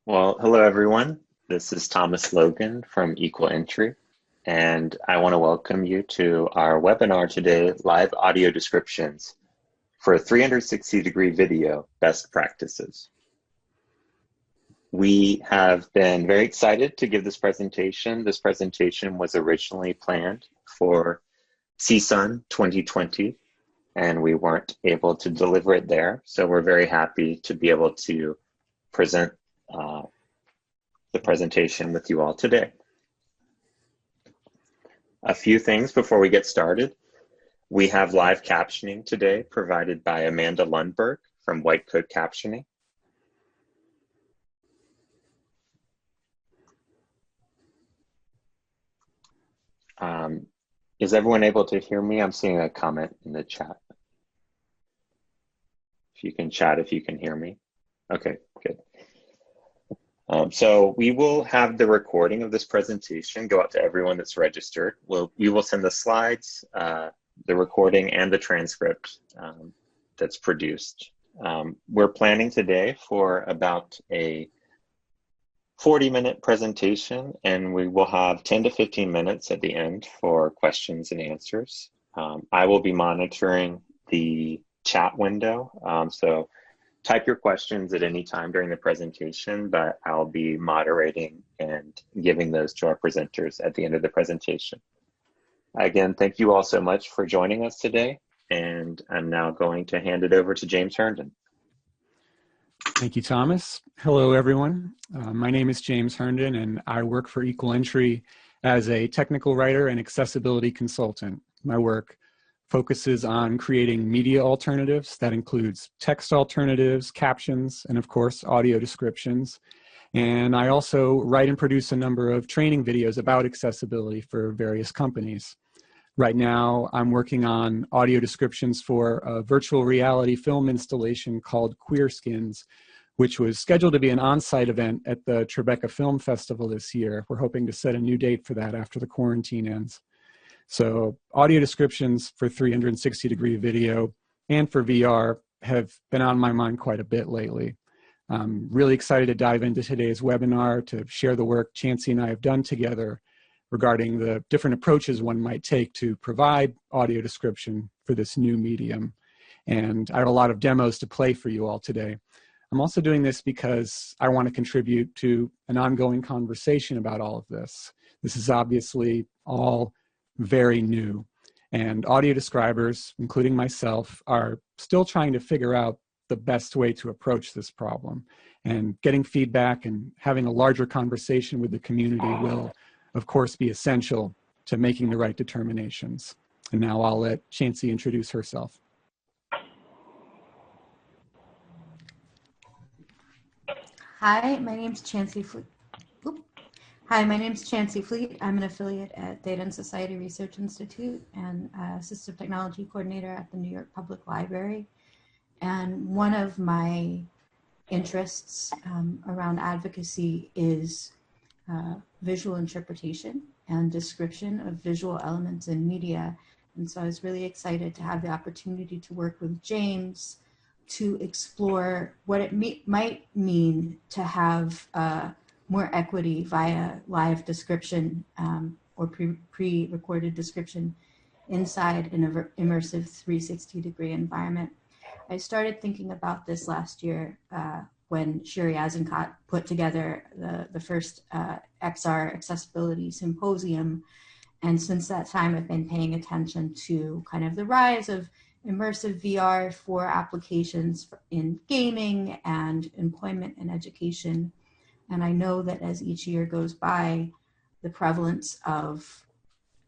Well, hello everyone. This is Thomas Logan from Equal Entry, and I want to welcome you to our webinar today, Live Audio Descriptions for 360-degree Video Best Practices. We have been very excited to give this presentation. This presentation was originally planned for CSUN 2020, and we weren't able to deliver it there. So we're very happy to be able to present the presentation with you all today. A few things before we get started. We have live captioning today provided by Amanda Lundberg from White Coat Captioning. Is everyone able to hear me? I'm seeing a comment in the chat. If you can chat, if you can hear me. Okay, good. So we will have the recording of this presentation go out to everyone that's registered. We will send the slides, the recording, and the transcript that's produced. We're planning today for about a 40-minute presentation, and we will have 10 to 15 minutes at the end for questions and answers. I will be monitoring the chat window, so type your questions at any time during the presentation, but I'll be moderating and giving those to our presenters at the end of the presentation. Again, thank you all so much for joining us today, and I'm now going to hand it over to James Herndon. Thank you, Thomas. Hello, everyone. My name is James Herndon, and I work for Equal Entry as a technical writer and accessibility consultant. My work focuses on creating media alternatives. That includes text alternatives, captions, and of course, audio descriptions. And I also write and produce a number of training videos about accessibility for various companies. Right now, I'm working on audio descriptions for a virtual reality film installation called Queer Skins, which was scheduled to be an on-site event at the Tribeca Film Festival this year. We're hoping to set a new date for that after the quarantine ends. So audio descriptions for 360-degree video and for VR have been on my mind quite a bit lately. I'm really excited to dive into today's webinar to share the work Chancey and I have done together regarding the different approaches one might take to provide audio description for this new medium. And I have a lot of demos to play for you all today. I'm also doing this because I want to contribute to an ongoing conversation about all of this. This is obviously all very new, and audio describers, including myself, are still trying to figure out the best way to approach this problem. And getting feedback and having a larger conversation with the community will, of course, be essential to making the right determinations. And now I'll let Chancey introduce herself. Hi, my name's Chancey Fleet. Hi, my name's Chancey Fleet. I'm an affiliate at Data and Society Research Institute and Assistive Technology Coordinator at the New York Public Library. And one of my interests around advocacy is visual interpretation and description of visual elements in media. And so I was really excited to have the opportunity to work with James to explore what it might mean to have more equity via live description or pre-recorded description inside an immersive 360-degree environment. I started thinking about this last year when Sherry Azencott put together the first XR accessibility symposium. And since that time, I've been paying attention to kind of the rise of immersive VR for applications in gaming and employment and education. And I know that as each year goes by, the prevalence of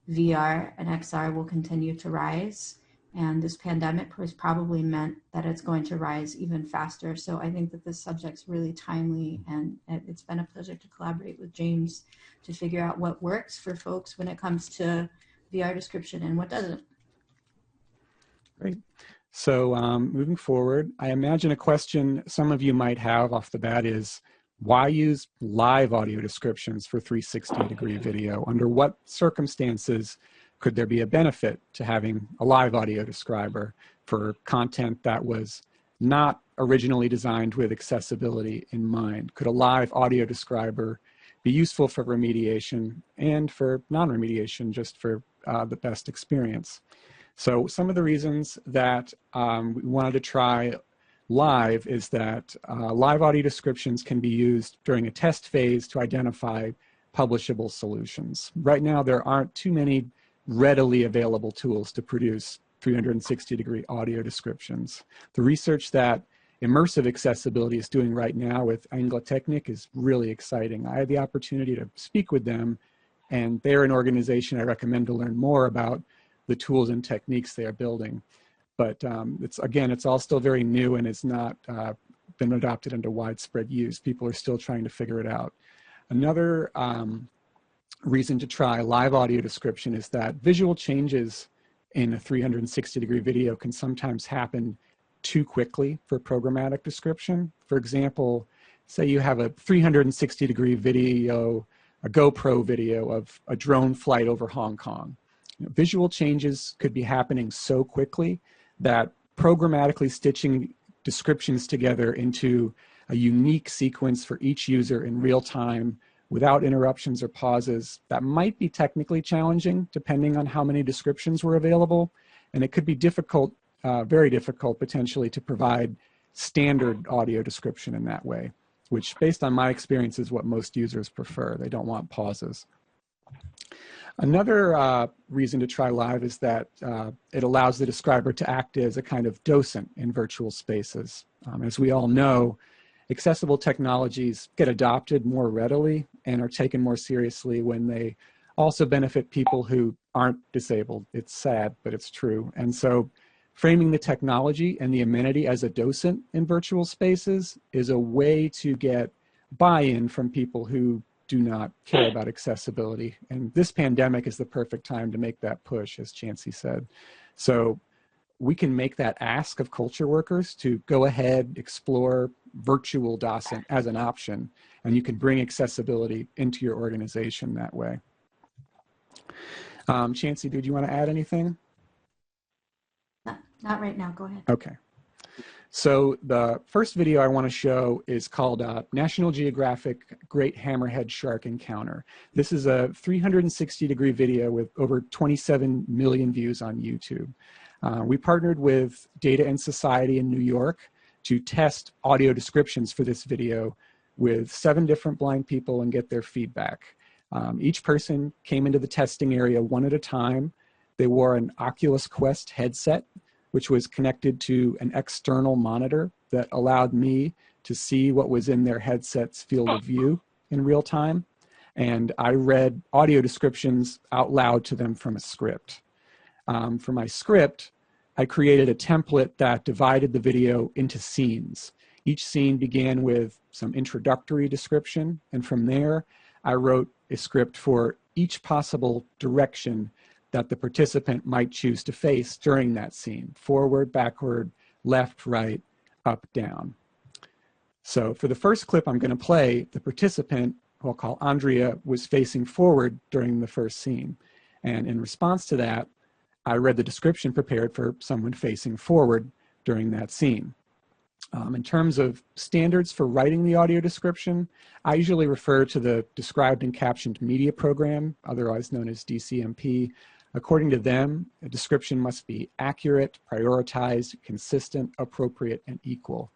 VR and XR will continue to rise. And this pandemic has probably meant that it's going to rise even faster. So I think that this subject's really timely, and it's been a pleasure to collaborate with James to figure out what works for folks when it comes to VR description and what doesn't. Great. So moving forward, I imagine a question some of you might have off the bat is, why use live audio descriptions for 360-degree video? Under what circumstances could there be a benefit to having a live audio describer for content that was not originally designed with accessibility in mind? Could a live audio describer be useful for remediation and for non-remediation, just for the best experience? So some of the reasons that we wanted to try live is that live audio descriptions can be used during a test phase to identify publishable solutions. Right now, there aren't too many readily available tools to produce 360-degree audio descriptions. The research that Immersive Accessibility is doing right now with Anglatechnik is really exciting. I had the opportunity to speak with them, and they're an organization I recommend to learn more about the tools and techniques they are building. But it's all still very new, and it's not been adopted into widespread use. People are still trying to figure it out. Another reason to try live audio description is that visual changes in a 360-degree video can sometimes happen too quickly for programmatic description. For example, say you have a 360-degree video, a GoPro video of a drone flight over Hong Kong. Visual changes could be happening so quickly that programmatically stitching descriptions together into a unique sequence for each user in real time without interruptions or pauses, that might be technically challenging depending on how many descriptions were available. And it could be difficult, very difficult potentially, to provide standard audio description in that way, which based on my experience is what most users prefer. They don't want pauses. Another reason to try live is that it allows the describer to act as a kind of docent in virtual spaces. As we all know, accessible technologies get adopted more readily and are taken more seriously when they also benefit people who aren't disabled. It's sad, but it's true. And so framing the technology and the amenity as a docent in virtual spaces is a way to get buy-in from people who do not care about accessibility. And this pandemic is the perfect time to make that push, as Chancey said. So we can make that ask of culture workers to go ahead, explore virtual docent as an option, and you can bring accessibility into your organization that way. Chancey, did you want to add anything? Not right now, go ahead. Okay. So the first video I want to show is called National Geographic Great Hammerhead Shark Encounter. This is a 360-degree video with over 27 million views on YouTube. We partnered with Data and Society in New York to test audio descriptions for this video with 7 different blind people and get their feedback. Each person came into the testing area one at a time. They wore an Oculus Quest headset, which was connected to an external monitor that allowed me to see what was in their headset's field of view in real time. And I read audio descriptions out loud to them from a script. For my script, I created a template that divided the video into scenes. Each scene began with some introductory description, and from there, I wrote a script for each possible direction that the participant might choose to face during that scene: forward, backward, left, right, up, down. So for the first clip I'm going to play, the participant, who I'll call Andrea, was facing forward during the first scene. And in response to that, I read the description prepared for someone facing forward during that scene. In terms of standards for writing the audio description, I usually refer to the Described and Captioned Media Program, otherwise known as DCMP. According to them, a description must be accurate, prioritized, consistent, appropriate, and equal.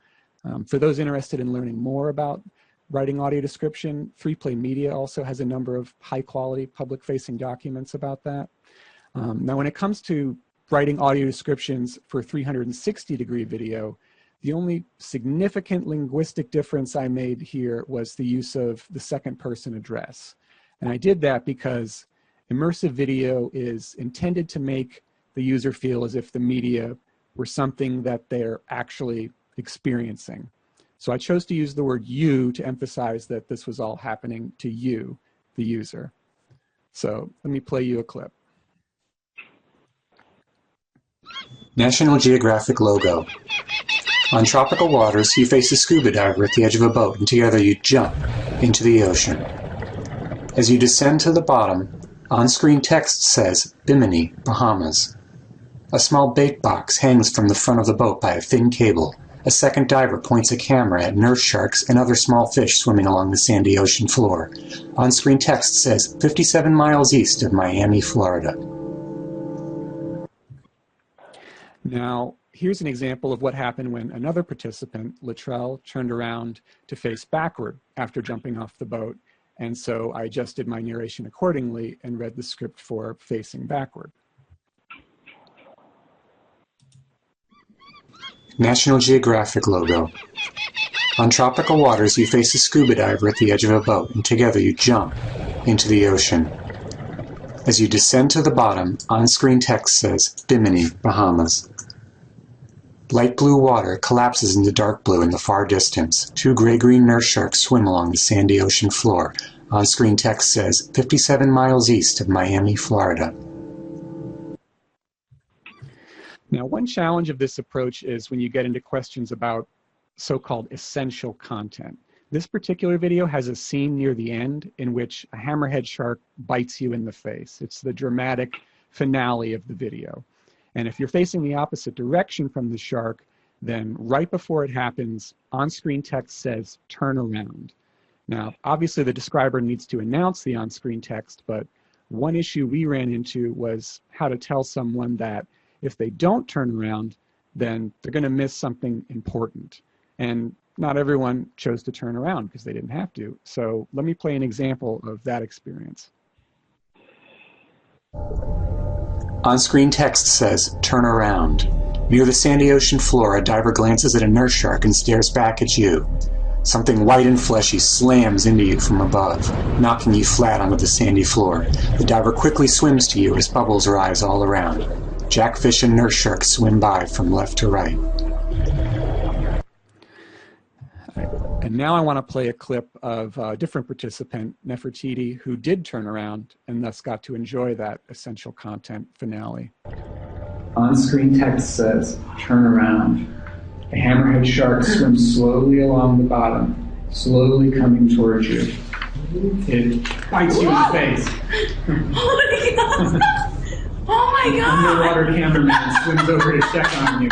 For those interested in learning more about writing audio description, 3Play Media also has a number of high-quality public-facing documents about that. Now, when it comes to writing audio descriptions for 360-degree video, the only significant linguistic difference I made here was the use of the second-person address. And I did that because immersive video is intended to make the user feel as if the media were something that they're actually experiencing. So I chose to use the word you to emphasize that this was all happening to you, the user. So let me play you a clip. National Geographic logo. On tropical waters, you face a scuba diver at the edge of a boat, and together you jump into the ocean. As you descend to the bottom, on-screen text says Bimini, Bahamas. A small bait box hangs from the front of the boat by a thin cable, A second diver points a camera at nurse sharks and other small fish swimming along the sandy ocean floor. On-screen text says 57 miles east of Miami, Florida. Now, here's an example of what happened when another participant, Luttrell, turned around to face backward after jumping off the boat. And so I adjusted my narration accordingly and read the script for facing backward. National Geographic logo. On tropical waters, you face a scuba diver at the edge of a boat, and together you jump into the ocean. As you descend to the bottom, on-screen text says, Bimini, Bahamas. Light blue water collapses into dark blue in the far distance. Two gray-green nurse sharks swim along the sandy ocean floor. On-screen text says, 57 miles east of Miami, Florida. Now, one challenge of this approach is when you get into questions about so-called essential content. This particular video has a scene near the end in which a hammerhead shark bites you in the face. It's the dramatic finale of the video. And if you're facing the opposite direction from the shark, then right before it happens, on-screen text says, turn around. Now, obviously the describer needs to announce the on-screen text, but one issue we ran into was how to tell someone that if they don't turn around, then they're going to miss something important. And not everyone chose to turn around because they didn't have to. So let me play an example of that experience. On-screen text says, turn around. Near the sandy ocean floor, a diver glances at a nurse shark and stares back at you. Something white and fleshy slams into you from above, knocking you flat onto the sandy floor. The diver quickly swims to you as bubbles rise all around. Jackfish and nurse sharks swim by from left to right. And now I want to play a clip of a different participant, Nefertiti, who did turn around and thus got to enjoy that essential content finale. On-screen text says, turn around. A hammerhead shark swims slowly along the bottom, slowly coming towards you. It bites you in the face. Oh my God! Oh my God! Underwater cameraman swims over to check on you.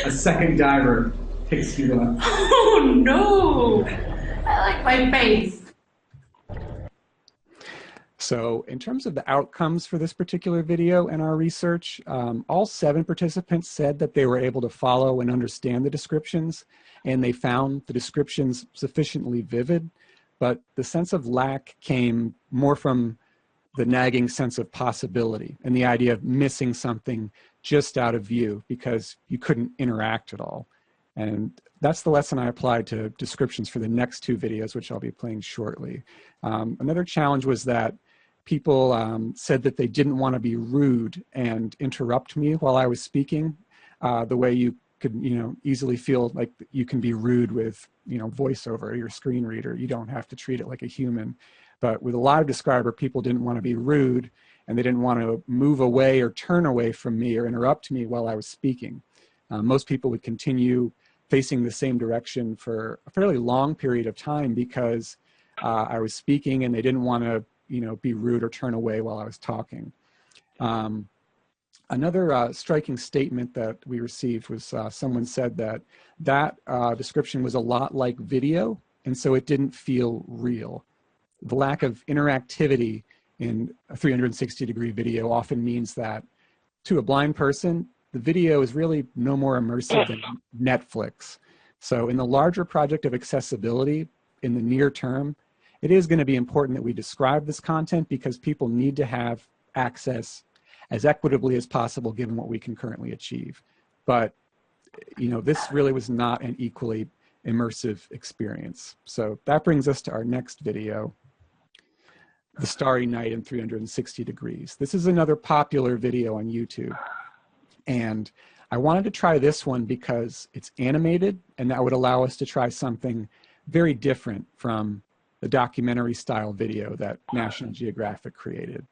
A second diver picks you up. Oh no! I like my face. So in terms of the outcomes for this particular video and our research, all 7 participants said that they were able to follow and understand the descriptions, and they found the descriptions sufficiently vivid, but the sense of lack came more from the nagging sense of possibility and the idea of missing something just out of view because you couldn't interact at all. And that's the lesson I applied to descriptions for the next 2 videos, which I'll be playing shortly. Another challenge was that people said that they didn't want to be rude and interrupt me while I was speaking, the way you could, easily feel like you can be rude with, voiceover or your screen reader. You don't have to treat it like a human. But with a live describer, people didn't want to be rude and they didn't want to move away or turn away from me or interrupt me while I was speaking. Most people would continue facing the same direction for a fairly long period of time because I was speaking and they didn't want to, be rude or turn away while I was talking. Another striking statement that we received was someone said that description was a lot like video, and so it didn't feel real. The lack of interactivity in a 360-degree video often means that to a blind person, the video is really no more immersive than Netflix. So in the larger project of accessibility in the near term, it is going to be important that we describe this content because people need to have access as equitably as possible given what we can currently achieve. But, this really was not an equally immersive experience. So that brings us to our next video, The Starry Night in 360 Degrees. This is another popular video on YouTube. And I wanted to try this one because it's animated and that would allow us to try something very different from the documentary style video that National Geographic created.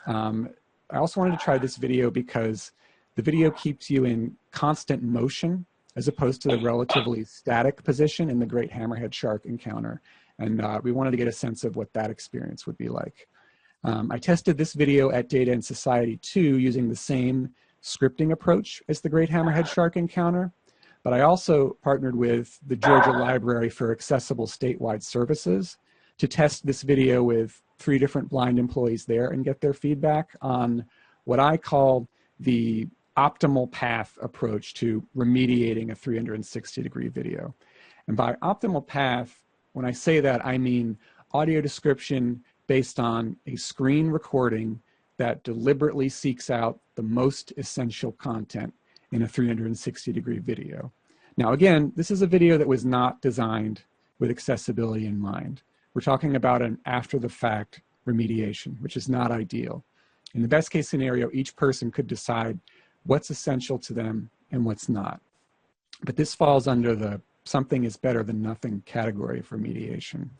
I also wanted to try this video because the video keeps you in constant motion as opposed to the relatively static position in the great hammerhead shark encounter. And we wanted to get a sense of what that experience would be like. I tested this video at Data and Society 2 using the same scripting approach as the great hammerhead shark encounter, but I also partnered with the Georgia Library for Accessible Statewide Services to test this video with 3 different blind employees there and get their feedback on what I call the optimal path approach to remediating a 360-degree video. And by optimal path, when I say that, I mean audio description based on a screen recording that deliberately seeks out the most essential content in a 360-degree video. Now again, this is a video that was not designed with accessibility in mind. We're talking about an after-the-fact remediation, which is not ideal. In the best case scenario, each person could decide what's essential to them and what's not. But this falls under the something is better than nothing category of remediation.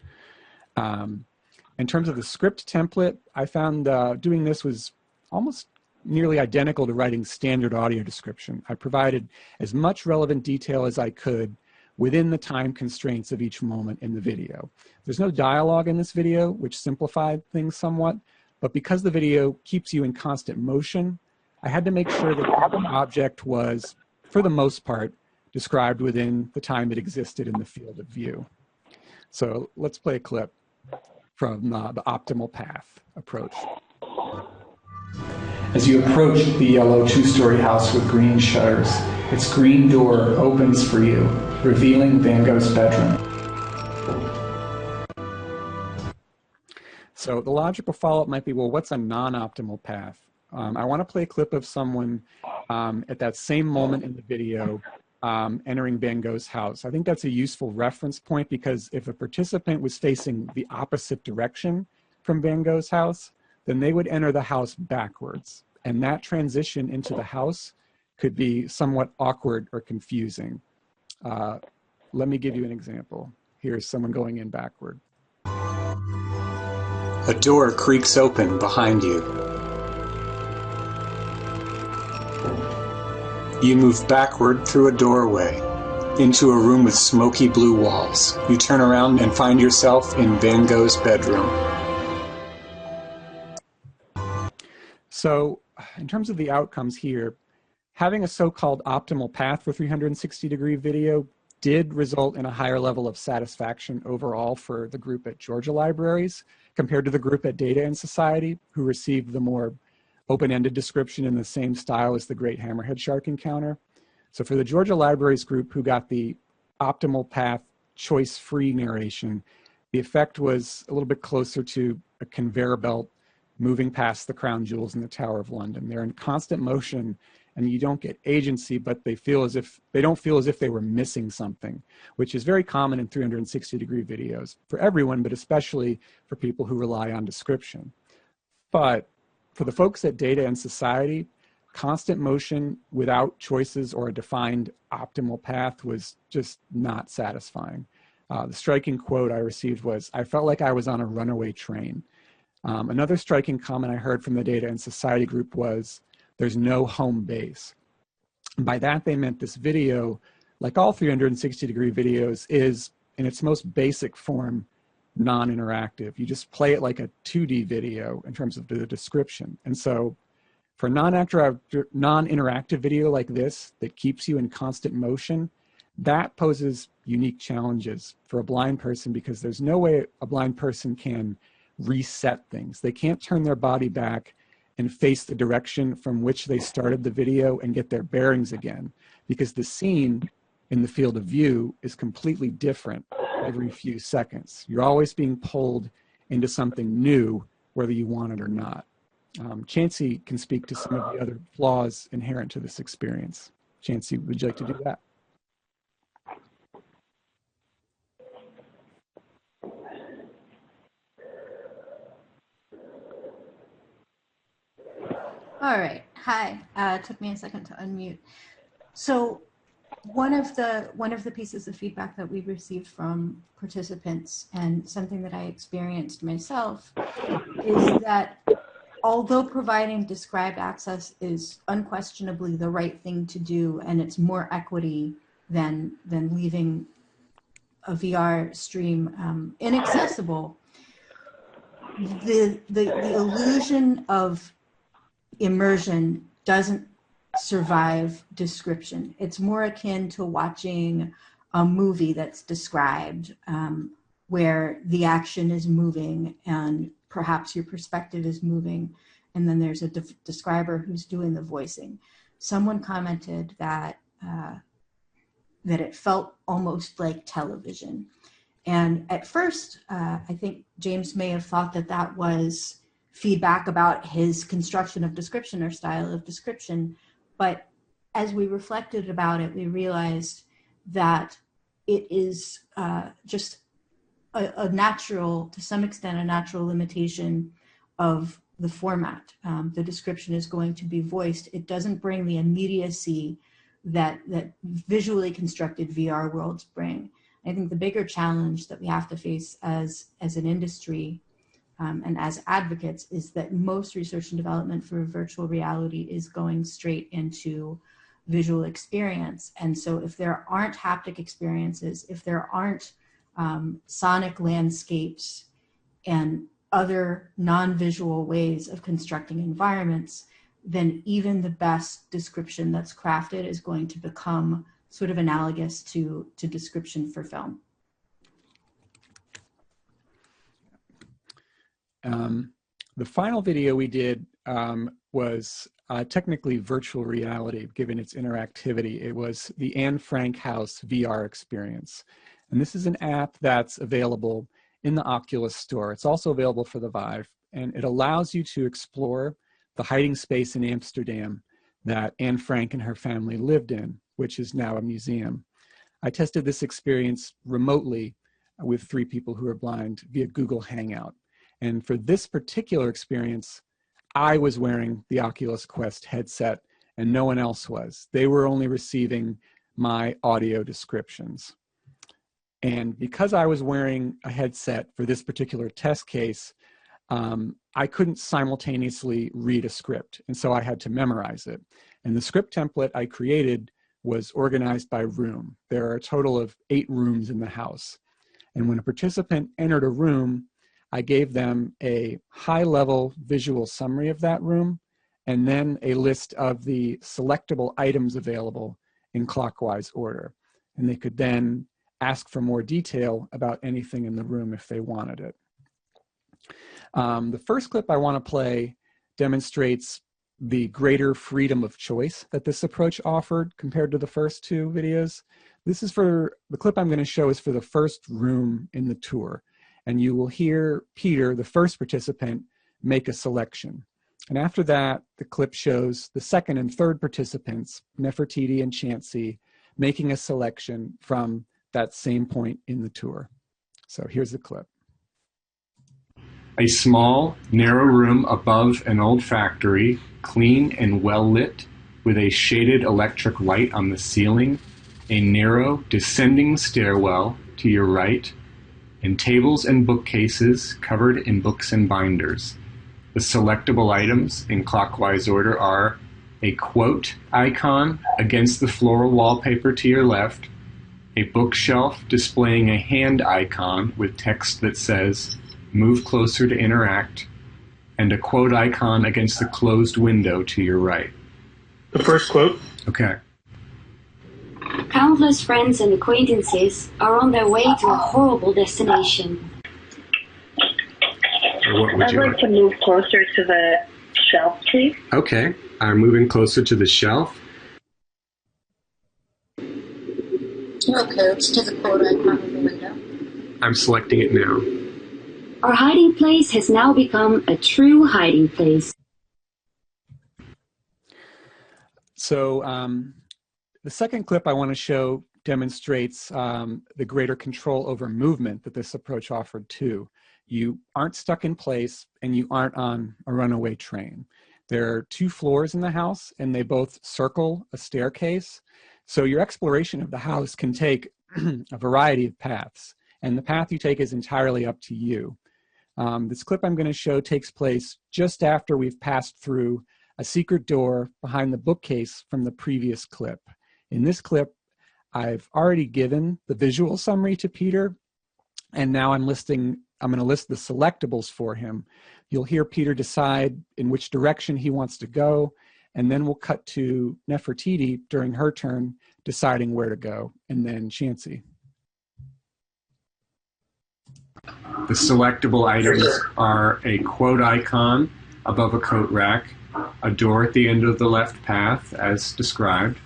In terms of the script template, I found doing this was almost nearly identical to writing standard audio description. I provided as much relevant detail as I could within the time constraints of each moment in the video. There's no dialogue in this video, which simplified things somewhat, but because the video keeps you in constant motion, I had to make sure that the object was, for the most part, described within the time it existed in the field of view. So let's play a clip from the optimal path approach. As you approach the yellow 2-story house with green shutters, its green door opens for you, revealing Van Gogh's bedroom. So the logical follow-up might be, well, what's a non-optimal path? I want to play a clip of someone at that same moment in the video entering Van Gogh's house. I think that's a useful reference point because if a participant was facing the opposite direction from Van Gogh's house, then they would enter the house backwards. And that transition into the house could be somewhat awkward or confusing. Let me give you an example. Here's someone going in backward. A door creaks open behind you. You move backward through a doorway into a room with smoky blue walls. You turn around and find yourself in Van Gogh's bedroom. So in terms of the outcomes here, having a so-called optimal path for 360-degree video did result in a higher level of satisfaction overall for the group at Georgia Libraries compared to the group at Data and Society, who received the more open-ended description in the same style as the Great Hammerhead Shark Encounter. So for the Georgia Libraries group who got the optimal path choice-free narration, the effect was a little bit closer to a conveyor belt moving past the crown jewels in the Tower of London. They're in constant motion and you don't get agency, but they don't feel as if they were missing something, which is very common in 360-degree videos for everyone, but especially for people who rely on description. But for the folks at Data and Society, constant motion without choices or a defined optimal path was just not satisfying. The striking quote I received was, "I felt like I was on a runaway train." Another striking comment I heard from the Data and Society group was, "There's no home base." And by that they meant this video, like all 360-degree videos, is in its most basic form non-interactive. You just play it like a 2D video in terms of the description. And so for a non-interactive video like this that keeps you in constant motion, that poses unique challenges for a blind person because there's no way a blind person can reset things. They can't turn their body back and face the direction from which they started the video and get their bearings again, because the scene in the field of view is completely different every few seconds. You're always being pulled into something new, whether you want it or not. Chancey can speak to some of the other flaws inherent to this experience. Chancey, would you like to do that? All right. Hi. It took me a second to unmute. So one of the pieces of feedback that we received from participants, and something that I experienced myself, is that although providing described access is unquestionably the right thing to do, and it's more equity than leaving a VR stream inaccessible, the illusion of immersion doesn't survive description. It's more akin to watching a movie that's described, where the action is moving and perhaps your perspective is moving, and then there's a describer who's doing the voicing. Someone commented that that it felt almost like television. And at first, I think James may have thought that that was feedback about his construction of description or style of description. But as we reflected about it, we realized that it is just a natural, to some extent, a natural limitation of the format. The description is going to be voiced. It doesn't bring the immediacy that visually constructed VR worlds bring. I think the bigger challenge that we have to face as an industry and as advocates is that most research and development for virtual reality is going straight into visual experience. And so if there aren't haptic experiences, if there aren't sonic landscapes and other non-visual ways of constructing environments, then even the best description that's crafted is going to become sort of analogous to description for film. The final video we did was technically virtual reality, given its interactivity. It was the Anne Frank House VR experience. And this is an app that's available in the Oculus store. It's also available for the Vive, and it allows you to explore the hiding space in Amsterdam that Anne Frank and her family lived in, which is now a museum. I tested this experience remotely with 3 people who are blind via Google Hangout. And for this particular experience, I was wearing the Oculus Quest headset and no one else was. They were only receiving my audio descriptions. And because I was wearing a headset for this particular test case, I couldn't simultaneously read a script, and so I had to memorize it. And the script template I created was organized by room. There are a total of 8 rooms in the house. And when a participant entered a room, I gave them a high-level visual summary of that room, and then a list of the selectable items available in clockwise order. And they could then ask for more detail about anything in the room if they wanted it. The first clip I want to play demonstrates the greater freedom of choice that this approach offered compared to the first 2 videos. This is for, the clip I'm going to show is for the first room in the tour. And you will hear Peter, the first participant, make a selection. And after that, the clip shows the second and third participants, Nefertiti and Chancey, making a selection from that same point in the tour. So here's the clip. A small, narrow room above an old factory, clean and well lit, with a shaded electric light on the ceiling, a narrow, descending stairwell to your right, and tables and bookcases covered in books and binders. The selectable items in clockwise order are a quote icon against the floral wallpaper to your left, a bookshelf displaying a hand icon with text that says, "Move closer to interact," and a quote icon against the closed window to your right. The first quote. Okay. Countless friends and acquaintances are on their way to a horrible destination. What would I'd you like to move closer to the shelf, please. Okay, I'm moving closer to the shelf. Okay, let's do the quote icon on the window. I'm selecting it now. Our hiding place has now become a true hiding place. So the second clip I want to show demonstrates the greater control over movement that this approach offered too. You aren't stuck in place and you aren't on a runaway train. There are 2 floors in the house and they both circle a staircase. So your exploration of the house can take a variety of paths, and the path you take is entirely up to you. This clip I'm going to show takes place just after we've passed through a secret door behind the bookcase from the previous clip. In this clip, I've already given the visual summary to Peter, and now I'm going to list the selectables for him. You'll hear Peter decide in which direction he wants to go, and then we'll cut to Nefertiti during her turn, deciding where to go, and then Chancey. The selectable items are a quote icon above a coat rack, a door at the end of the left path, as described,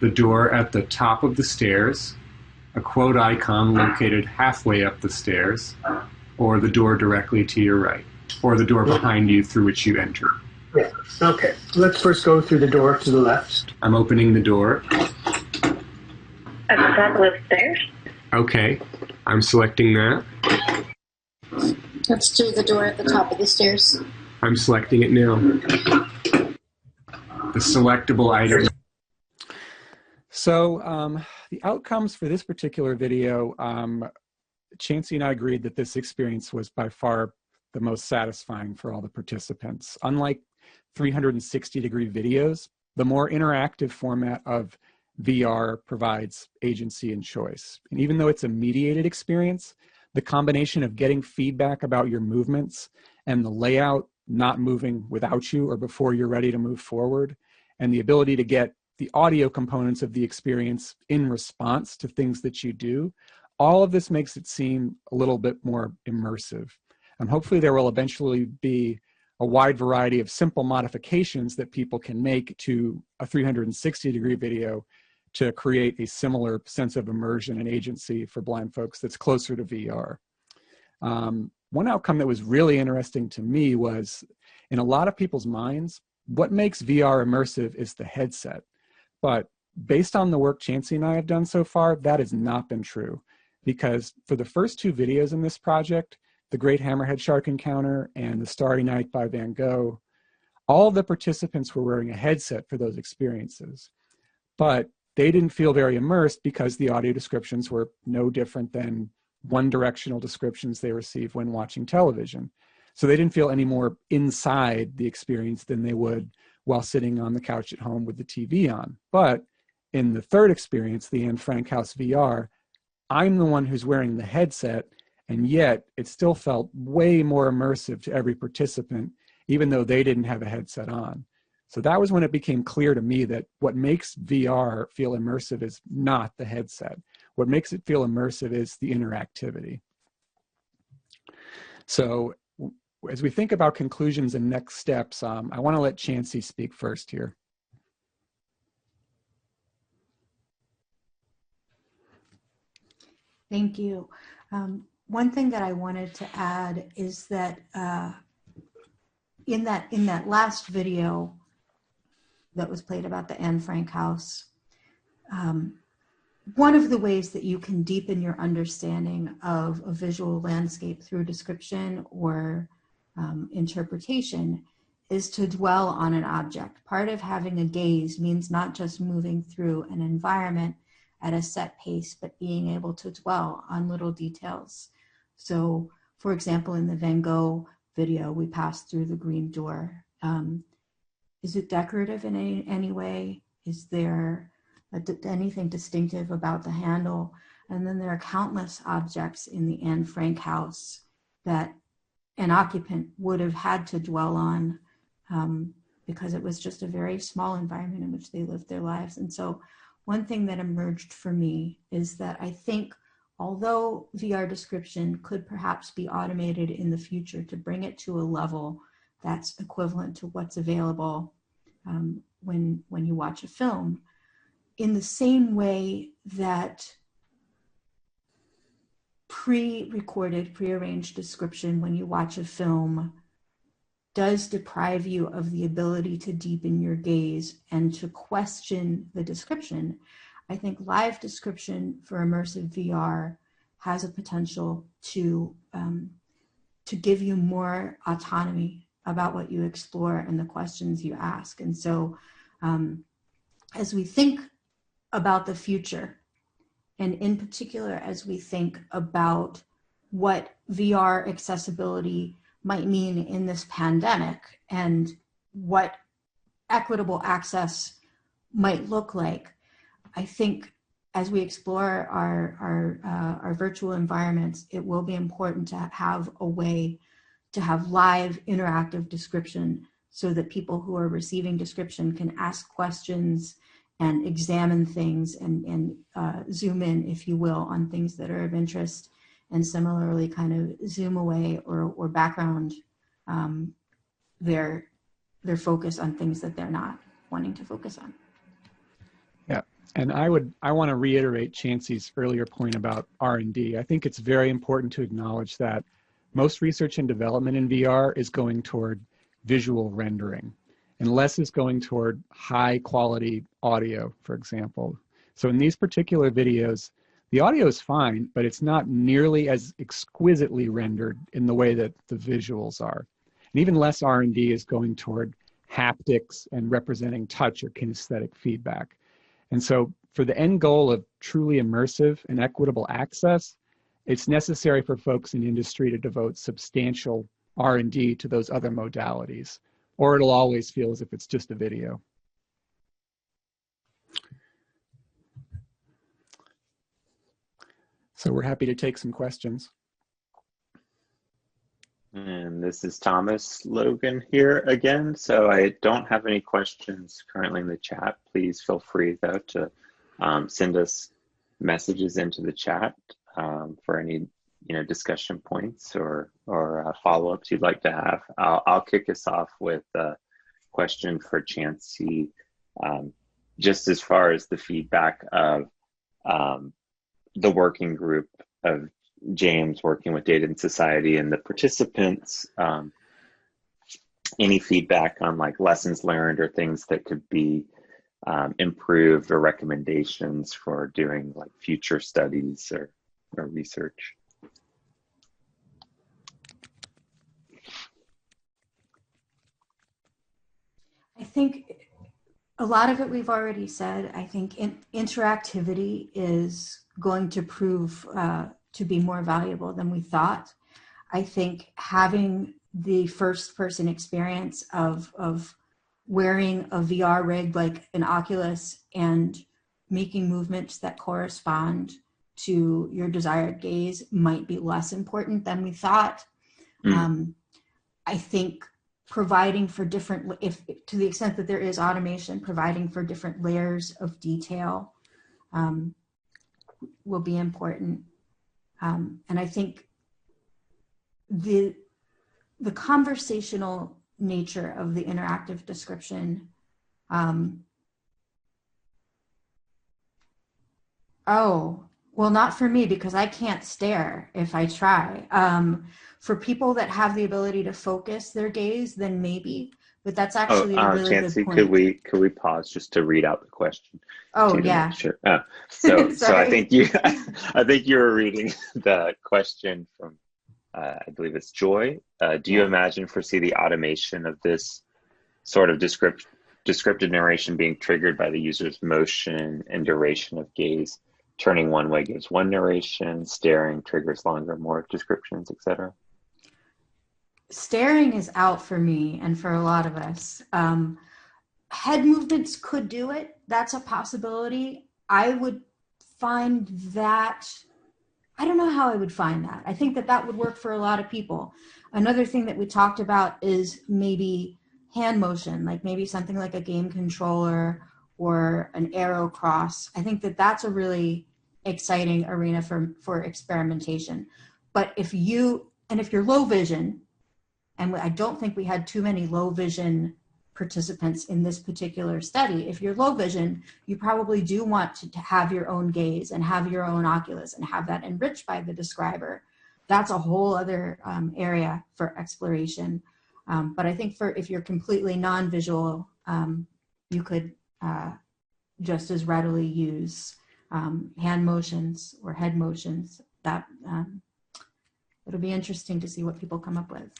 the door at the top of the stairs, a quote icon located halfway up the stairs, or the door directly to your right, or the door behind you through which you enter. Yeah. Okay. Let's first go through the door to the left. I'm opening the door. At the top of the stairs? Okay. I'm selecting that. Let's do the door at the top of the stairs. I'm selecting it now. The selectable item. So the outcomes for this particular video, Chancey and I agreed that this experience was by far the most satisfying for all the participants. Unlike 360-degree videos, the more interactive format of VR provides agency and choice. And even though it's a mediated experience, the combination of getting feedback about your movements and the layout not moving without you or before you're ready to move forward, and the ability to get the audio components of the experience in response to things that you do, all of this makes it seem a little bit more immersive. And hopefully there will eventually be a wide variety of simple modifications that people can make to a 360-degree video to create a similar sense of immersion and agency for blind folks that's closer to VR. One outcome that was really interesting to me was, in a lot of people's minds, what makes VR immersive is the headset. But based on the work Chancey and I have done so far, that has not been true. Because for the first two videos in this project, the Great Hammerhead Shark Encounter and the Starry Night by Van Gogh, all of the participants were wearing a headset for those experiences. But they didn't feel very immersed because the audio descriptions were no different than one-directional descriptions they receive when watching television. So they didn't feel any more inside the experience than they would while sitting on the couch at home with the TV on. But in the third experience, the Anne Frank House VR, I'm the one who's wearing the headset, and yet it still felt way more immersive to every participant, even though they didn't have a headset on. So that was when it became clear to me that what makes VR feel immersive is not the headset. What makes it feel immersive is the interactivity. So as we think about conclusions and next steps, I want to let Chancey speak first here. Thank you. One thing that I wanted to add is that in that last video that was played about the Anne Frank house, one of the ways that you can deepen your understanding of a visual landscape through description or interpretation is to dwell on an object. Part of having a gaze means not just moving through an environment at a set pace, but being able to dwell on little details. So, for example, in the Van Gogh video, we passed through the green door. Is it decorative in any way? Is there anything distinctive about the handle? And then there are countless objects in the Anne Frank house that an occupant would have had to dwell on because it was just a very small environment in which they lived their lives. And so one thing that emerged for me is that I think although VR description could perhaps be automated in the future to bring it to a level that's equivalent to what's available when you watch a film, in the same way that pre-recorded, pre-arranged description when you watch a film does deprive you of the ability to deepen your gaze and to question the description, I think live description for immersive VR has a potential to give you more autonomy about what you explore and the questions you ask. And so as we think about the future, and in particular, as we think about what VR accessibility might mean in this pandemic and what equitable access might look like, I think as we explore our virtual environments, it will be important to have a way to have live interactive description so that people who are receiving description can ask questions and examine things and zoom in, if you will, on things that are of interest, and similarly kind of zoom away or background their focus on things that they're not wanting to focus on. Yeah, and I want to reiterate Chancey's earlier point about R&D. I think it's very important to acknowledge that most research and development in VR is going toward visual rendering, and less is going toward high quality audio, for example. So in these particular videos, the audio is fine, but it's not nearly as exquisitely rendered in the way that the visuals are. And even less R&D is going toward haptics and representing touch or kinesthetic feedback. And so for the end goal of truly immersive and equitable access, it's necessary for folks in industry to devote substantial R&D to those other modalities, or it'll always feel as if it's just a video. So we're happy to take some questions. And this is Thomas Logan here again. So I don't have any questions currently in the chat. Please feel free though to send us messages into the chat for any discussion points or follow-ups you'd like to have. I'll kick us off with a question for Chancey, just as far as the feedback of the working group of James working with Data and Society and the participants, any feedback on like lessons learned or things that could be improved, or recommendations for doing like future studies or research? I think a lot of it we've already said. I think interactivity is going to prove to be more valuable than we thought. I think having the first person experience of wearing a VR rig like an Oculus and making movements that correspond to your desired gaze might be less important than we thought. I think providing for different, if to the extent that there is automation, providing for different layers of detail will be important. And I think the conversational nature of the interactive description, well, not for me, because I can't stare if I try. For people that have the ability to focus their gaze, then maybe, but that's actually a really Chancey, good point. could we pause just to read out the question? Oh, yeah. Sure. So I think you were reading the question from I believe it's Joy. Do you imagine, foresee the automation of this sort of descriptive narration being triggered by the user's motion and duration of gaze? Turning one way gives one narration, staring triggers longer, more descriptions, etc. Staring is out for me and for a lot of us. Head movements could do it. That's a possibility. I would find that, I don't know how I would find that. I think that would work for a lot of people. Another thing that we talked about is maybe hand motion, like maybe something like a game controller or an arrow cross. I think that's a really exciting arena for experimentation. But if you're low vision, and I don't think we had too many low vision participants in this particular study. If you're low vision, you probably do want to have your own gaze and have your own Oculus and have that enriched by the describer. That's a whole other area for exploration. But I think if you're completely non-visual, you could just as readily use hand motions or head motions. That it'll be interesting to see what people come up with.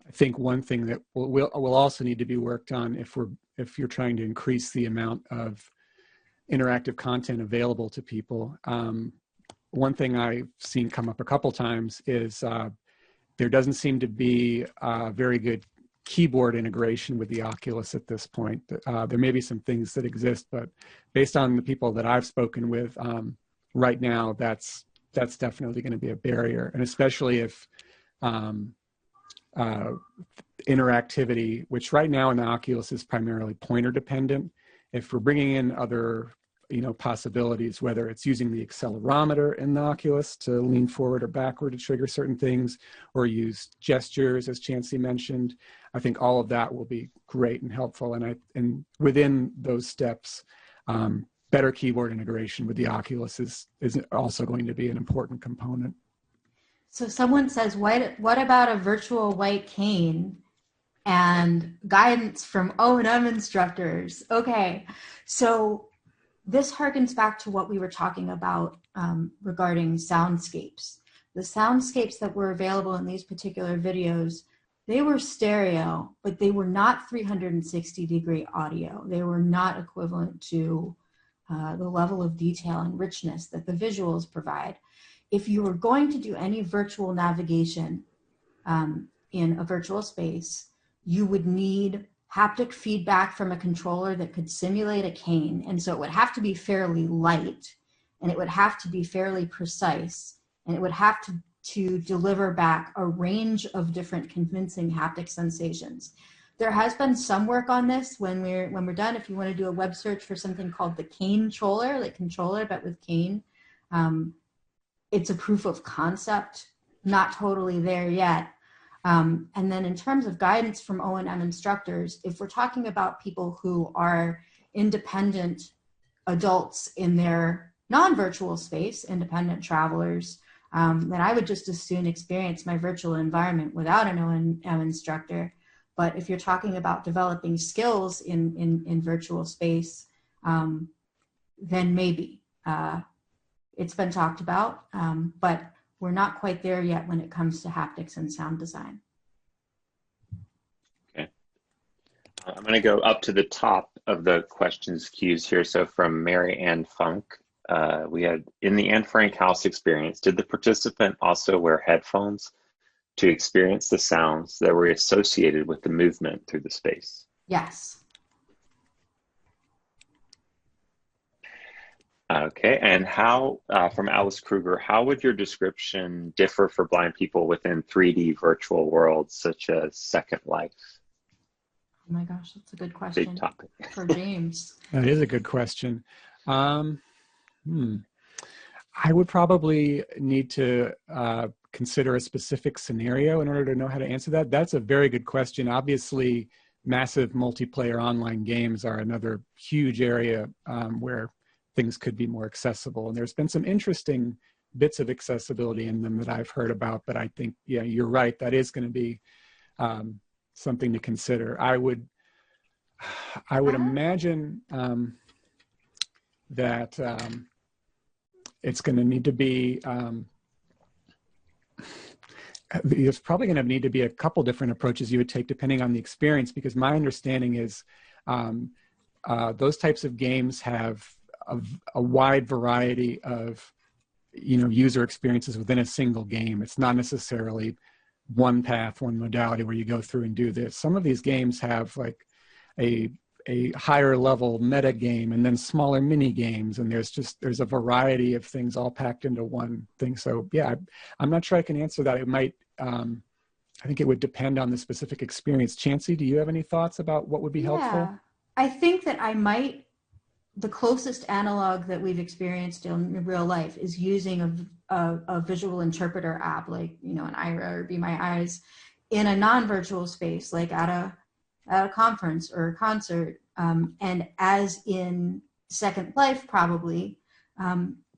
I think one thing that will also need to be worked on if you're trying to increase the amount of interactive content available to people. One thing I've seen come up a couple times is there doesn't seem to be very good keyboard integration with the Oculus at this point. There may be some things that exist, but based on the people that I've spoken with right now, that's definitely going to be a barrier, and especially if interactivity, which right now in the Oculus is primarily pointer dependent. If we're bringing in other possibilities, whether it's using the accelerometer in the Oculus to lean forward or backward to trigger certain things, or use gestures, as Chancey mentioned, I think all of that will be great and helpful. And within those steps, better keyboard integration with the Oculus is also going to be an important component. So someone says, what about a virtual white cane and guidance from O&M instructors? Okay, so this harkens back to what we were talking about regarding soundscapes. The soundscapes that were available in these particular videos, they were stereo, but they were not 360-degree audio. They were not equivalent to the level of detail and richness that the visuals provide. If you were going to do any virtual navigation in a virtual space, you would need haptic feedback from a controller that could simulate a cane. And so it would have to be fairly light, and it would have to be fairly precise, and it would have to deliver back a range of different convincing haptic sensations. There has been some work on this when we're done. If you want to do a web search for something called the cane-troller, like controller, but with cane, it's a proof of concept, not totally there yet. And then in terms of guidance from O&M instructors, if we're talking about people who are independent adults in their non-virtual space, independent travelers, then I would just as soon experience my virtual environment without an O&M instructor. But if you're talking about developing skills in virtual space, then maybe. It's been talked about, but we're not quite there yet when it comes to haptics and sound design. Okay. I'm going to go up to the top of the questions queues here. So from Mary Ann Funk, we had, in the Anne Frank house experience, did the participant also wear headphones to experience the sounds that were associated with the movement through the space? Yes. Okay, and how, from Alice Kruger, how would your description differ for blind people within 3D virtual worlds such as Second Life? Oh my gosh, that's a good question. Big topic. For James. That is a good question. I would probably need to consider a specific scenario in order to know how to answer that. That's a very good question. Obviously, massive multiplayer online games are another huge area where things could be more accessible. And there's been some interesting bits of accessibility in them that I've heard about, but I think, yeah, you're right. That is going to be something to consider. I would imagine that it's going to need to be, there's probably going to need to be a couple different approaches you would take depending on the experience, because my understanding is those types of games have a wide variety of user experiences within a single game. It's not necessarily one path, one modality where you go through and do this. Some of these games have like a higher level meta game and then smaller mini games, and there's a variety of things all packed into one thing. So yeah, I'm not sure I can answer that. It might I think it would depend on the specific experience. Chancey, do you have any thoughts about what would be helpful? I think that the closest analog that we've experienced in real life is using a visual interpreter app like, an Aira or Be My Eyes in a non-virtual space, like at a conference or a concert. And as in Second Life, probably,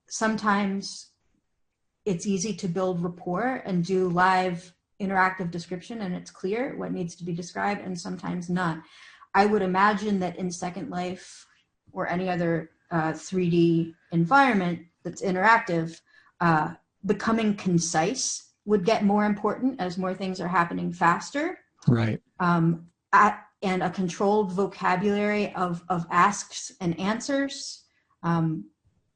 sometimes it's easy to build rapport and do live interactive description, and it's clear what needs to be described, and sometimes not. I would imagine that in Second Life or any other 3D environment that's interactive, becoming concise would get more important as more things are happening faster. Right. And a controlled vocabulary of asks and answers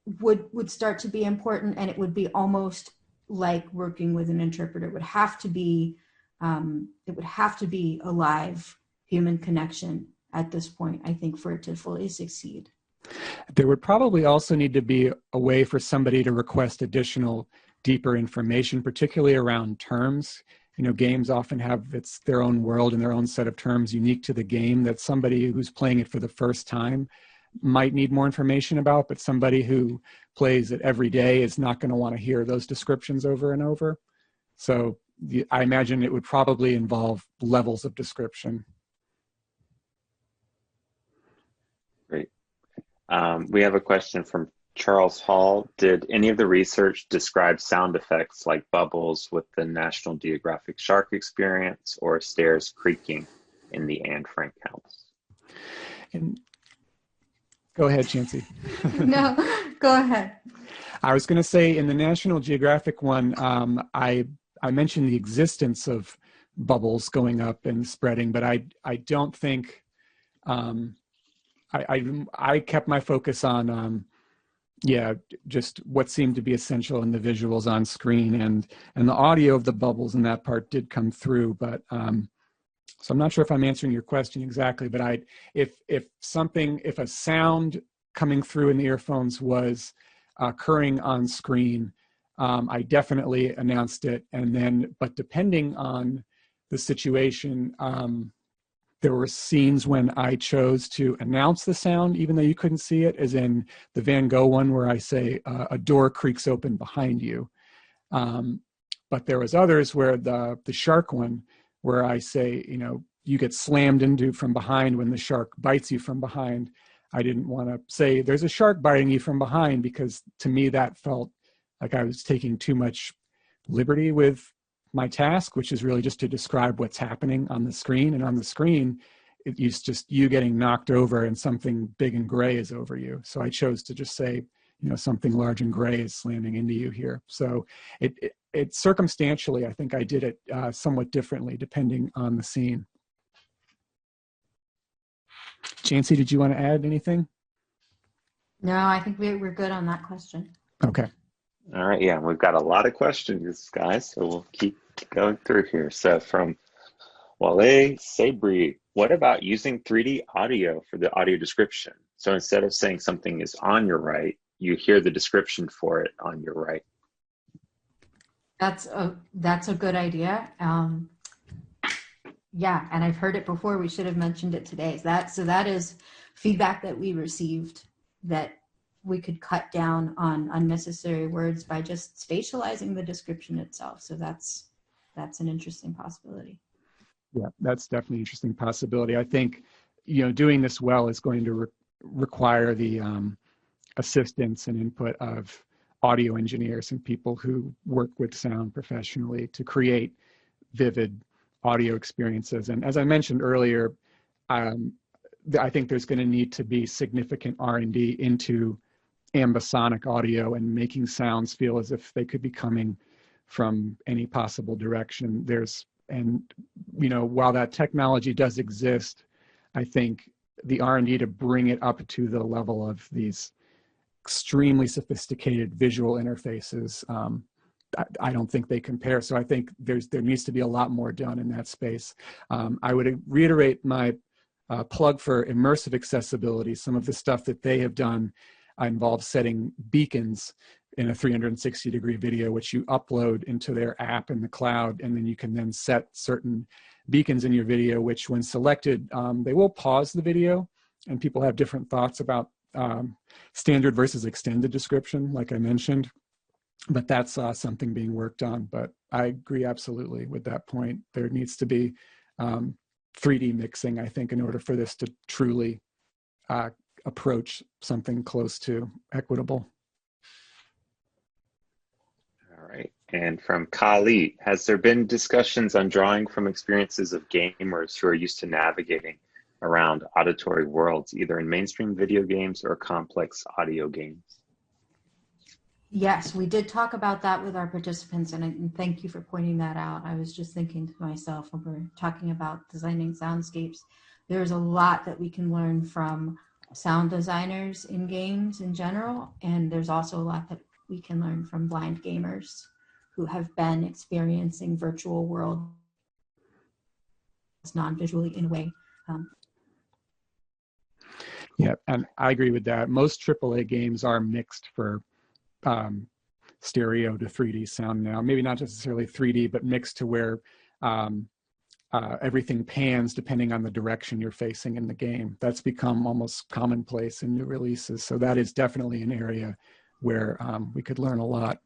would start to be important, and it would be almost like working with an interpreter. It would have to be a live human connection at this point, I think, for it to fully succeed. There would probably also need to be a way for somebody to request additional, deeper information, particularly around terms. games often have their own world and their own set of terms unique to the game that somebody who's playing it for the first time might need more information about, but somebody who plays it every day is not going to want to hear those descriptions over and over. So I imagine it would probably involve levels of description. Great. We have a question from Charles Hall. Did any of the research describe sound effects like bubbles with the National Geographic shark experience or stairs creaking in the Anne Frank house? And go ahead, Chancey. No, go ahead. I was going to say in the National Geographic one, I mentioned the existence of bubbles going up and spreading, but I don't think, I kept my focus on, just what seemed to be essential in the visuals on screen, and the audio of the bubbles in that part did come through, but so I'm not sure if I'm answering your question exactly, but if a sound coming through in the earphones was occurring on screen, I definitely announced it, but depending on the situation, there were scenes when I chose to announce the sound, even though you couldn't see it, as in the Van Gogh one where I say a door creaks open behind you. But there was others where the shark one, where I say, you get slammed into from behind when the shark bites you from behind. I didn't want to say there's a shark biting you from behind, because to me that felt like I was taking too much liberty with my task, which is really just to describe what's happening on the screen. And on the screen, it's just you getting knocked over and something big and gray is over you. So I chose to just say, something large and gray is slamming into you here. So it circumstantially, I think I did it somewhat differently depending on the scene. Chancey, did you want to add anything? No, I think we're good on that question. Okay. All right, yeah, we've got a lot of questions, guys, so we'll keep going through here. So from Wale Sabri, what about using 3D audio for the audio description? So instead of saying something is on your right, you hear the description for it on your right. That's a good idea. Yeah, and I've heard it before. We should have mentioned it today. So that is feedback that we received, that we could cut down on unnecessary words by just spatializing the description itself. So that's an interesting possibility. Yeah, that's definitely an interesting possibility. I think, doing this well is going to require the assistance and input of audio engineers and people who work with sound professionally to create vivid audio experiences. And as I mentioned earlier, I think there's going to need to be significant R&D into ambisonic audio and making sounds feel as if they could be coming from any possible direction. While that technology does exist, I think the R&D to bring it up to the level of these extremely sophisticated visual interfaces, I don't think they compare. So I think there needs to be a lot more done in that space. I would reiterate my plug for immersive accessibility. Some of the stuff that they have done involves setting beacons in a 360-degree video, which you upload into their app in the cloud, and then you can then set certain beacons in your video, which when selected, they will pause the video, and people have different thoughts about standard versus extended description, like I mentioned. But that's something being worked on. But I agree absolutely with that point. There needs to be 3D mixing, I think, in order for this to truly approach something close to equitable. All right. And from Kali, has there been discussions on drawing from experiences of gamers who are used to navigating around auditory worlds, either in mainstream video games or complex audio games? Yes, we did talk about that with our participants, and thank you for pointing that out. I was just thinking to myself when we're talking about designing soundscapes, there's a lot that we can learn from sound designers in games in general, and there's also a lot that we can learn from blind gamers who have been experiencing virtual worlds non-visually in a way. Yeah, and I agree with that. Most AAA games are mixed for stereo to 3D sound now. Maybe not necessarily 3D, but mixed to where everything pans depending on the direction you're facing in the game. That's become almost commonplace in new releases. So that is definitely an area where we could learn a lot.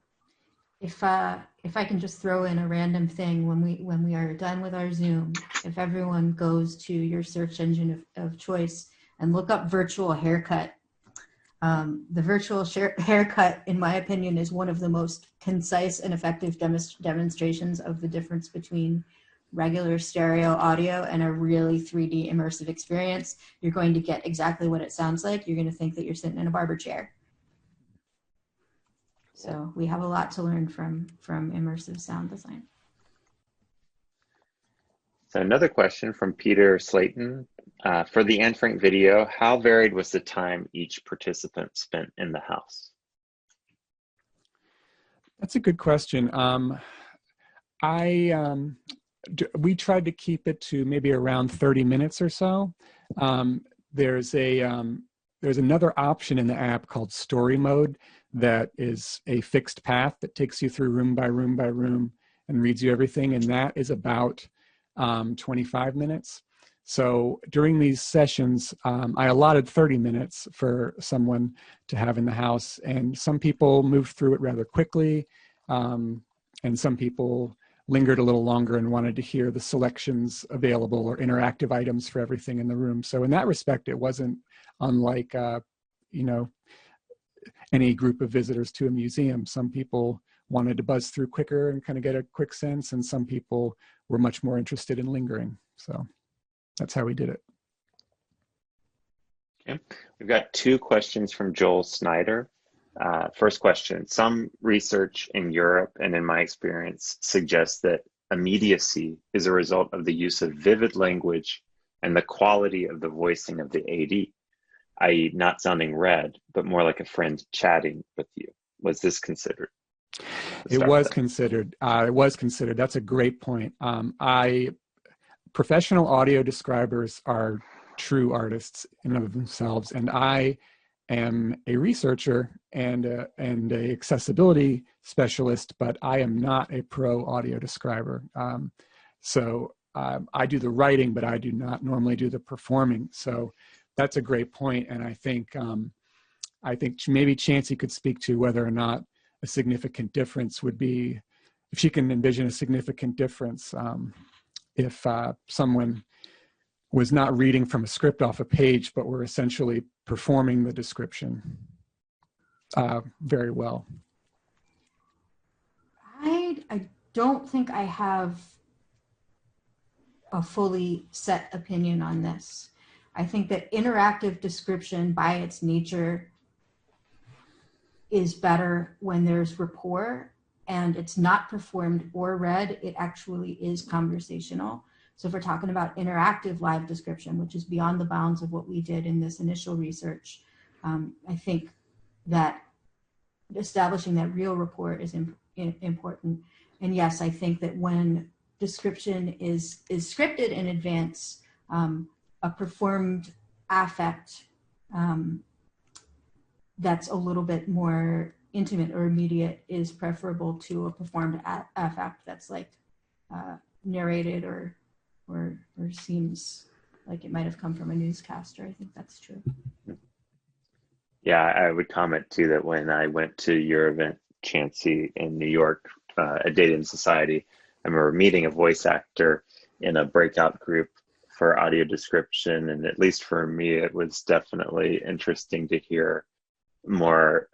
If I can just throw in a random thing, when we are done with our Zoom, if everyone goes to your search engine of choice and look up virtual haircut, the virtual haircut, in my opinion, is one of the most concise and effective demonstrations of the difference between regular stereo audio and a really 3D immersive experience. You're going to get exactly what it sounds like. You're going to think that you're sitting in a barber chair. So we have a lot to learn from immersive sound design. So another question from Peter Slayton. For the Anne Frank video, how varied was the time each participant spent in the house? That's a good question. We tried to keep it to maybe around 30 minutes or so. There's another option in the app called story mode that is a fixed path that takes you through room by room by room and reads you everything, and that is about 25 minutes. So during these sessions, I allotted 30 minutes for someone to have in the house, and some people moved through it rather quickly, and some people lingered a little longer and wanted to hear the selections available or interactive items for everything in the room. So in that respect, it wasn't unlike, any group of visitors to a museum. Some people wanted to buzz through quicker and kind of get a quick sense, and some people were much more interested in lingering. So that's how we did it. Okay, we've got two questions from Joel Snyder. First question, some research in Europe and in my experience suggests that immediacy is a result of the use of vivid language and the quality of the voicing of the AD, i.e. not sounding red, but more like a friend chatting with you. Was this considered? It was considered. That's a great point. Professional audio describers are true artists in and of themselves, and I am a researcher and a accessibility specialist, but I am not a pro audio describer. I do the writing, but I do not normally do the performing. So that's a great point, and I think maybe Chancey could speak to whether or not a significant difference would be, if she can envision a significant difference, if someone was not reading from a script off a page, but were essentially performing the description very well. I don't think I have a fully set opinion on this. I think that interactive description by its nature is better when there's rapport and it's not performed or read, it actually is conversational. So if we're talking about interactive live description, which is beyond the bounds of what we did in this initial research, I think that establishing that real rapport is important. And yes, I think that when description is scripted in advance, a performed affect that's a little bit more intimate or immediate is preferable to a performed affect that's like narrated or seems like it might have come from a newscaster. I think that's true. Yeah, I would comment too that when I went to your event, Chancey, in New York at Data and Society, I remember meeting a voice actor in a breakout group for audio description, and at least for me, it was definitely interesting to hear more,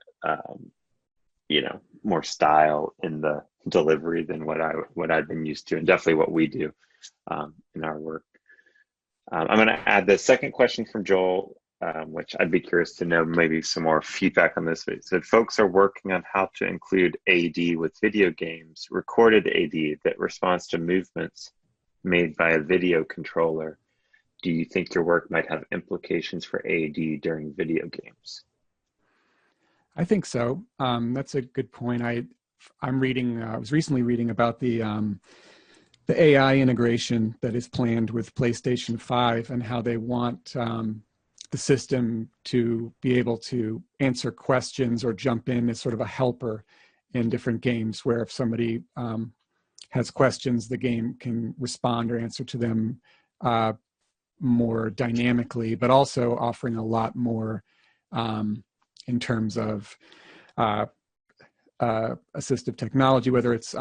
more style in the delivery than what I've been used to, and definitely what we do in our work. I'm going to add the second question from Joel, which I'd be curious to know maybe some more feedback on this. It said, folks are working on how to include AD with video games, recorded AD that responds to movements made by a video controller. Do you think your work might have implications for AD during video games? I think so. That's a good point. I was recently reading about the AI integration that is planned with PlayStation 5 and how they want the system to be able to answer questions or jump in as sort of a helper in different games, where if somebody has questions, the game can respond or answer to them more dynamically, but also offering a lot more in terms of assistive technology, whether it's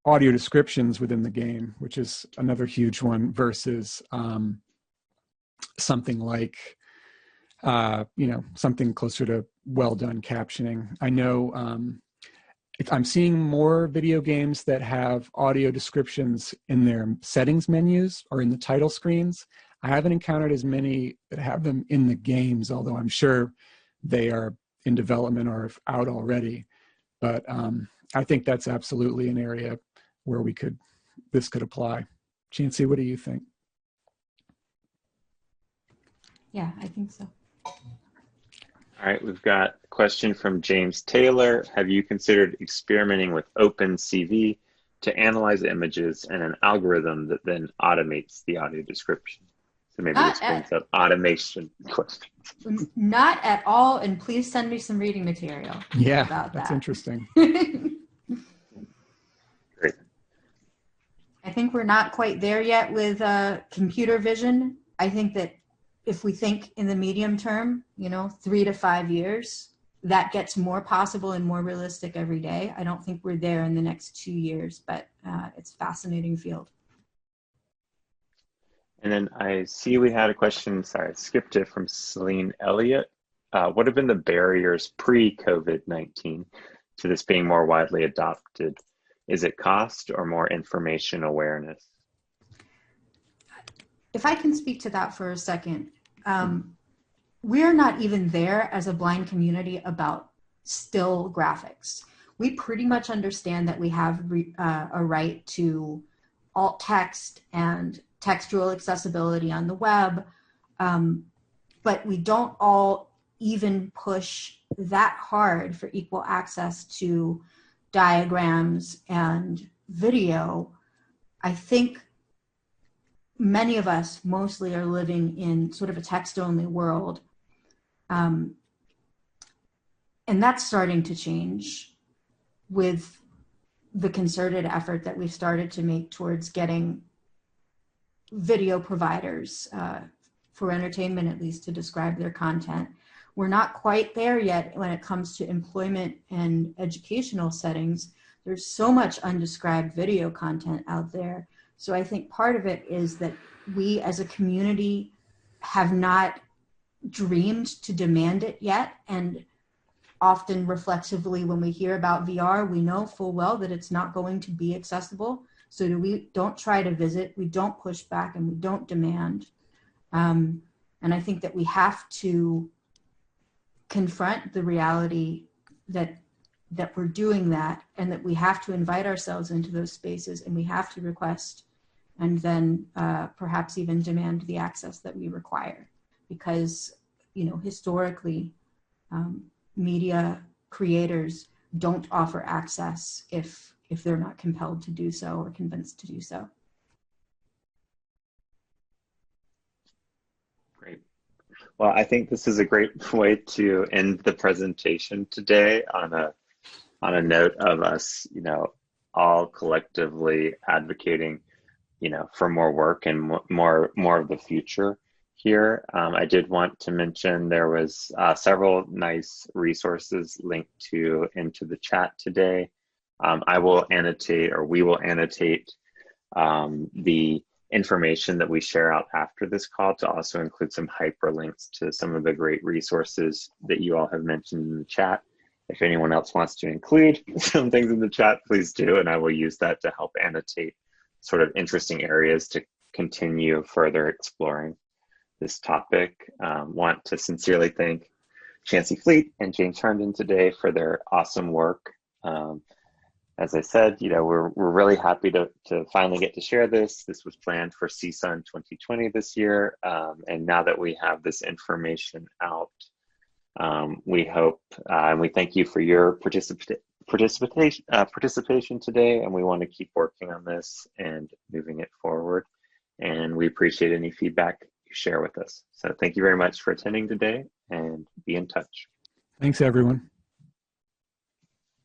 audio descriptions within the game, which is another huge one, versus something like, something closer to well-done captioning. I know I'm seeing more video games that have audio descriptions in their settings menus or in the title screens. I haven't encountered as many that have them in the games, although I'm sure they are in development or out already. But I think that's absolutely an area where this could apply. Chancey, what do you think? Yeah, I think so. All right, we've got a question from James Taylor. Have you considered experimenting with OpenCV to analyze images and an algorithm that then automates the audio description? So maybe this brings up automation questions. Not at all, and please send me some reading material. Yeah, about that's that. Interesting. Great. I think we're not quite there yet with computer vision. I think that if we think in the medium term, 3 to 5 years, that gets more possible and more realistic every day. I don't think we're there in the next 2 years, but it's a fascinating field. And then I see we had a question, sorry, I skipped it, from Celine Elliott. What have been the barriers pre-COVID-19 to this being more widely adopted? Is it cost or more information awareness? If I can speak to that for a second, we're not even there as a blind community about still graphics. We pretty much understand that we have a right to alt text and textual accessibility on the web, but we don't all even push that hard for equal access to diagrams and video. I think many of us mostly are living in sort of a text-only world. And that's starting to change with the concerted effort that we've started to make towards getting video providers for entertainment, at least, to describe their content. We're not quite there yet when it comes to employment and educational settings. There's so much undescribed video content out there. So I think part of it is that we as a community have not dreamed to demand it yet. And often reflexively, when we hear about VR, we know full well that it's not going to be accessible. So we don't try to visit, we don't push back, and we don't demand. And I think that we have to confront the reality that we're doing that, and that we have to invite ourselves into those spaces, and we have to request and then perhaps even demand the access that we require. Because, historically, media creators don't offer access if they're not compelled to do so or convinced to do so. Great. Well, I think this is a great way to end the presentation today on a note of us, all collectively advocating, for more work and more of the future here. I did want to mention there was several nice resources linked into the chat today. I will annotate, or we will annotate, the information that we share out after this call to also include some hyperlinks to some of the great resources that you all have mentioned in the chat. If anyone else wants to include some things in the chat, please do, and I will use that to help annotate sort of interesting areas to continue further exploring this topic. Want to sincerely thank Chancey Fleet and James Herndon today for their awesome work. As I said, we're really happy to finally get to share this. This was planned for CSUN 2020 this year, and now that we have this information out, we hope and we thank you for your participation today, and we want to keep working on this and moving it forward. And we appreciate any feedback you share with us. So thank you very much for attending today, and be in touch. Thanks, everyone.